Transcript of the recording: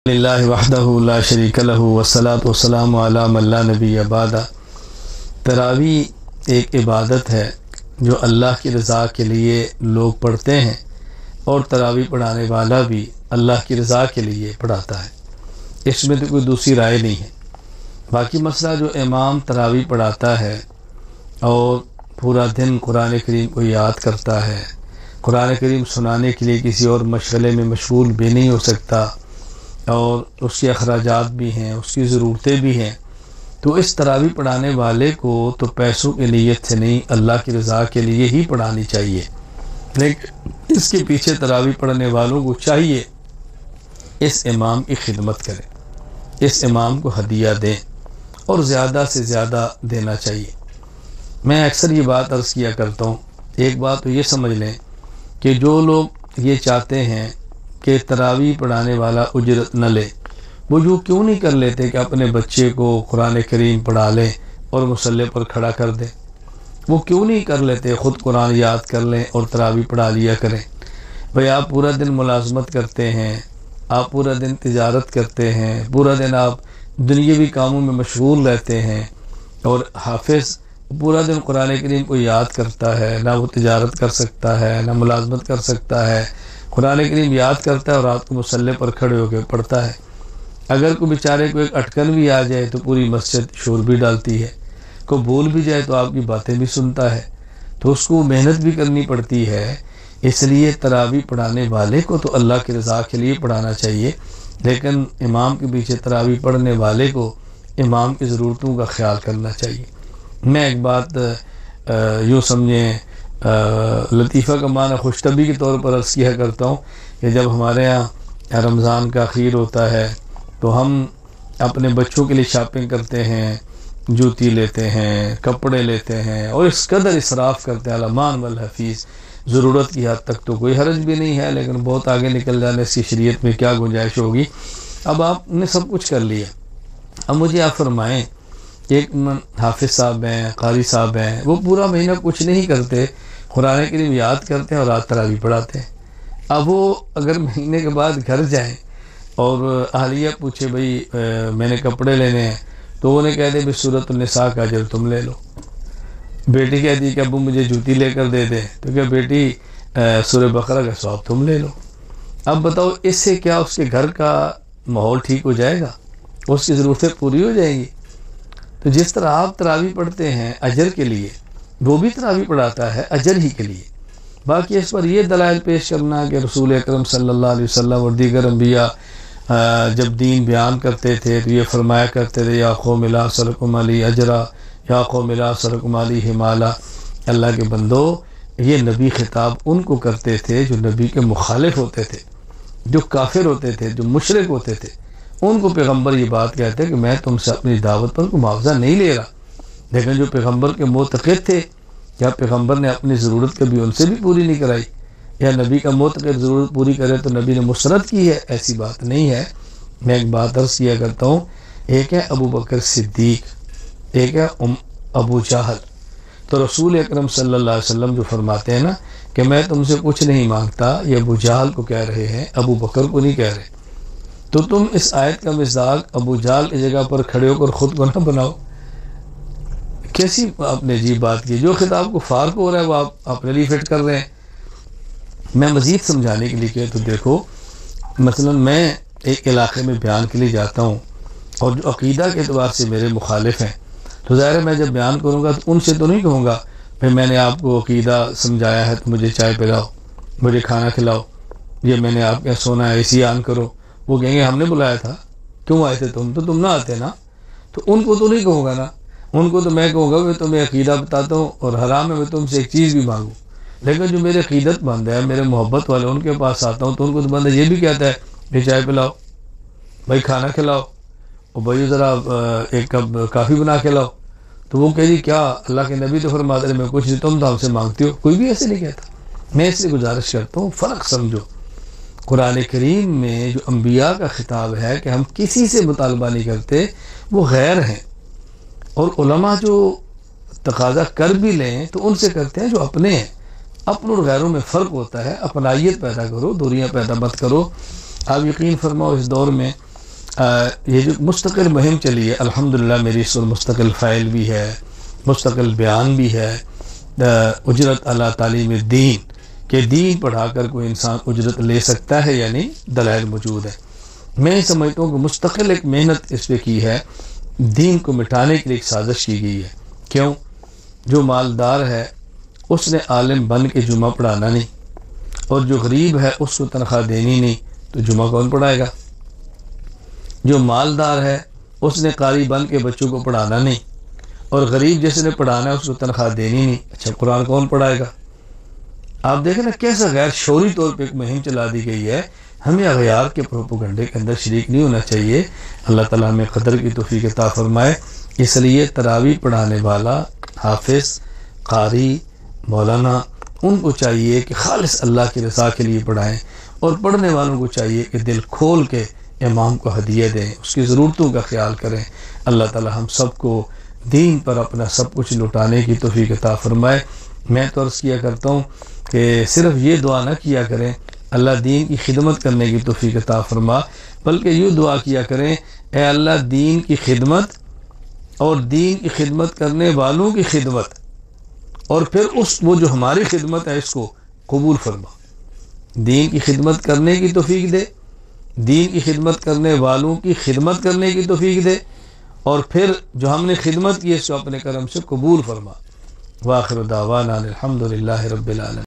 للہ وحدہ لا شریک لہ والصلاۃ والسلام علی من لا نبی بعد۔ تراویح ایک عبادت ہے جو اللہ کی رضا کے لیے لوگ پڑھتے ہیں، اور تراویح پڑھانے والا بھی اللہ کی رضا کے لیے پڑھاتا ہے، اس میں تو کوئی دوسری رائے نہیں ہے۔ باقی مسئلہ جو امام تراویح پڑھاتا ہے اور پورا دن قرآن کریم کو یاد کرتا ہے، قرآن کریم سنانے کے لیے کسی اور مشغلے میں مشغول بھی نہیں ہو سکتا، اور اس کے اخراجات بھی ہیں، اس کی ضرورتیں بھی ہیں، تو اس تراویح پڑھانے والے کو تو پیسوں کی نیت سے نہیں، اللہ کی رضا کے لیے ہی پڑھانی چاہیے۔ لیکن اس کے پیچھے تراویح پڑھنے والوں کو چاہیے اس امام کی خدمت کریں، اس امام کو ہدیہ دیں، اور زیادہ سے زیادہ دینا چاہیے۔ میں اکثر یہ بات عرض کیا کرتا ہوں، ایک بات تو یہ سمجھ لیں کہ جو لوگ یہ چاہتے ہیں کہ تراویح پڑھانے والا اجرت نہ لے، وہ جو کیوں نہیں کر لیتے کہ اپنے بچے کو قرآن کریم پڑھا لیں اور مصلی پر کھڑا کر دیں؟ وہ کیوں نہیں کر لیتے خود قرآن یاد کر لیں اور تراویح پڑھا لیا کریں؟ بھئی آپ پورا دن ملازمت کرتے ہیں، آپ پورا دن تجارت کرتے ہیں، پورا دن آپ دنیاوی کاموں میں مشغول رہتے ہیں، اور حافظ پورا دن قرآن کریم کو یاد کرتا ہے، نہ وہ تجارت کر سکتا ہے نہ ملازمت کر سکتا ہے، قرآن کریم یاد کرتا ہے اور رات کو مصلی پر کھڑے ہو کے پڑھتا ہے۔ اگر کوئی بیچارے کو ایک اٹکن بھی آ جائے تو پوری مسجد شور بھی ڈالتی ہے، کوئی بول بھی جائے تو آپ کی باتیں بھی سنتا ہے، تو اس کو محنت بھی کرنی پڑتی ہے۔ اس لیے تراویح پڑھانے والے کو تو اللہ کی رضا کے لیے پڑھانا چاہیے، لیکن امام کے پیچھے تراویح پڑھنے والے کو امام کی ضرورتوں کا خیال کرنا چاہیے۔ میں ایک بات یوں سمجھیں، لطیفہ کا معنی خوش طبعی کے طور پر عرض کیا کرتا ہوں کہ جب ہمارے ہاں رمضان کا اخیر ہوتا ہے تو ہم اپنے بچوں کے لیے شاپنگ کرتے ہیں، جوتی لیتے ہیں، کپڑے لیتے ہیں، اور اس قدر اسراف کرتے ہیں الامان والحفیظ۔ ضرورت کی حد تک تو کوئی حرج بھی نہیں ہے، لیکن بہت آگے نکل جانے سے شریعت میں کیا گنجائش ہوگی؟ اب آپ نے سب کچھ کر لیا، اب مجھے آپ فرمائیں، ایک حافظ صاحب ہیں، قاری صاحب ہیں، وہ پورا مہینہ کچھ نہیں کرتے، قرآن کریم یاد کرتے ہیں اور رات تراویح پڑھاتے ہیں۔ اب وہ اگر مہینے کے بعد گھر جائیں اور اہلیہ پوچھے بھئی میں نے کپڑے لینے ہیں، تو انہیں کہہ دے بھی سورۃ النساء کا اجر تم لے لو۔ بیٹی کہتی ہے کہ ابو مجھے جوتی لے کر دے دے، تو کہ بیٹی سورہ بقرہ کا ثواب تم لے لو۔ اب بتاؤ اس سے کیا اس کے گھر کا ماحول ٹھیک ہو جائے گا؟ اس کی ضرورتیں پوری ہو جائیں گی؟ تو جس طرح آپ تراویح پڑھتے ہیں اجر کے لیے، وہ بھی تراویح پڑھاتا ہے اجر ہی کے لیے۔ باقی اس پر یہ دلائل پیش کرنا کہ رسول اکرم صلی اللہ علیہ وسلم اور دیگر انبیاء جب دین بیان کرتے تھے تو یہ فرمایا کرتے تھے یا قوم لا اسألکم علیہ اجرا یا قوم لا اسألکم علیہ مالا، اللہ کے بندو، یہ نبی خطاب ان کو کرتے تھے جو نبی کے مخالف ہوتے تھے، جو کافر ہوتے تھے، جو مشرک ہوتے تھے۔ ان کو پیغمبر یہ بات کہتے کہ میں تم سے اپنی دعوت پر کوئی معاوضہ نہیں لے رہا، لیکن جو پیغمبر کے معتقد تھے، کیا پیغمبر نے اپنی ضرورت کبھی ان سے بھی پوری نہیں کرائی؟ یا نبی کا معتقد ضرورت پوری کرے تو نبی نے مسرت کی ہے؟ ایسی بات نہیں ہے۔ میں ایک بات عرض کیا کرتا ہوں، ایک ہے ابو بکر صدیق، ایک ہے ابو جہل۔ تو رسول اکرم صلی اللہ علیہ وسلم جو فرماتے ہیں نا کہ میں تم سے کچھ نہیں مانگتا، یہ ابو جہل کو کہہ رہے ہیں، ابو بکر کو نہیں کہہ رہے۔ تو تم اس آیت کا مصداق ابو جہل کی جگہ پر کھڑے ہو کر خود کو نہ بناؤ۔ کیسی آپ نے عجیب بات کی؟ جو خطاب کو فارق ہو رہا ہے وہ آپ اپنے لیے فٹ کر رہے ہیں۔ میں مزید سمجھانے کے لیے کہ تو دیکھو، مثلا میں ایک علاقے میں بیان کے لیے جاتا ہوں، اور جو عقیدہ کے اعتبار سے میرے مخالف ہیں، تو ظاہر ہے میں جب بیان کروں گا تو ان سے تو نہیں کہوں گا بھائی میں نے آپ کو عقیدہ سمجھایا ہے تو مجھے چائے پلاؤ، مجھے کھانا کھلاؤ، یہ میں نے آپ کے سونا ہے اے سی آن کرو۔ وہ کہیں گے ہم نے بلایا تھا، کیوں آئے تھے تم نہ آتے نا۔ تو ان کو تو نہیں کہوں گا نا، ان کو تو میں کہوں گا میں تمہیں عقیدہ بتاتا ہوں اور حرام ہے میں تم سے ایک چیز بھی مانگوں۔ لیکن جو میرے عقیدت مند ہے، میرے محبت والے، ان کے پاس آتا ہوں تو ان کو تو بندہ یہ بھی کہتا ہے کہ چائے پلاؤ، بھائی کھانا کھلاؤ، اور بھائی ذرا ایک کپ کافی بنا کے لاؤ۔ تو وہ کہہ جی کیا اللہ کے نبی تو فرماتے ہیں میں کچھ نہیں، تم تو ہم سے مانگتی ہو۔ کوئی بھی ایسے نہیں کہتا۔ میں اس لیے گزارش کرتا ہوں فرق سمجھو۔ قرآن کریم میں جو انبیاء کا خطاب ہے کہ ہم کسی سے مطالبہ نہیں کرتے، وہ غیر ہیں، اور علماء جو تقاضا کر بھی لیں تو ان سے کرتے ہیں جو اپنے ہیں۔ اپنے اور غیروں میں فرق ہوتا ہے، اپنائیت پیدا کرو، دوریاں پیدا مت کرو۔ آپ یقین فرماؤ اس دور میں یہ جو مستقل مہم چلی ہے الحمدللہ، میری اس وقت مستقل فائل بھی ہے، مستقل بیان بھی ہے، اجرت علی تعلیم دین کہ دین پڑھا کر کوئی انسان اجرت لے سکتا ہے، یعنی دلائل موجود ہے۔ میں سمجھتا ہوں کہ مستقل ایک محنت اس پہ کی ہے، دین کو مٹانے کے لیے ایک سازش کی گئی ہے۔ کیوں؟ جو مالدار ہے اس نے عالم بن کے جمعہ پڑھانا نہیں، اور جو غریب ہے اس کو تنخواہ دینی نہیں، تو جمعہ کون پڑھائے گا؟ جو مالدار ہے اس نے قاری بن کے بچوں کو پڑھانا نہیں، اور غریب جس نے پڑھانا ہے اس کو تنخواہ دینی نہیں، اچھا قرآن کون پڑھائے گا؟ آپ دیکھیں نا کیسا غیر شعوری طور پہ ایک مہم چلا دی گئی ہے۔ ہمیں اغیار کے پروپیگنڈے کے اندر شریک نہیں ہونا چاہیے۔ اللہ تعالیٰ ہمیں قدر کی توفیق عطا فرمائے۔ اس لیے تراویح پڑھانے والا، حافظ، قاری، مولانا، ان کو چاہیے کہ خالص اللہ کی رضا کے لیے پڑھائیں، اور پڑھنے والوں کو چاہیے کہ دل کھول کے امام کو ہدیہ دیں، اس کی ضرورتوں کا خیال کریں۔ اللہ تعالیٰ ہم سب کو دین پر اپنا سب کچھ لٹانے کی توفیق عطا فرمائے۔ میں تو عرض کیا کرتا ہوں کہ صرف یہ دعا نہ کیا کریں اللہ دین کی خدمت کرنے کی توفیق عطا فرما، بلکہ یہ دعا کیا کریں اے اللہ دین کی خدمت اور دین کی خدمت کرنے والوں کی خدمت، اور پھر وہ جو ہماری خدمت ہے اس کو قبول فرما۔ دین کی خدمت کرنے کی توفیق دے، دین کی خدمت کرنے والوں کی خدمت کرنے کی توفیق دے، اور پھر جو ہم نے خدمت کی اس کو اپنے کرم سے قبول فرما۔ وآخر دعوانا الحمدللہ رب العالمین۔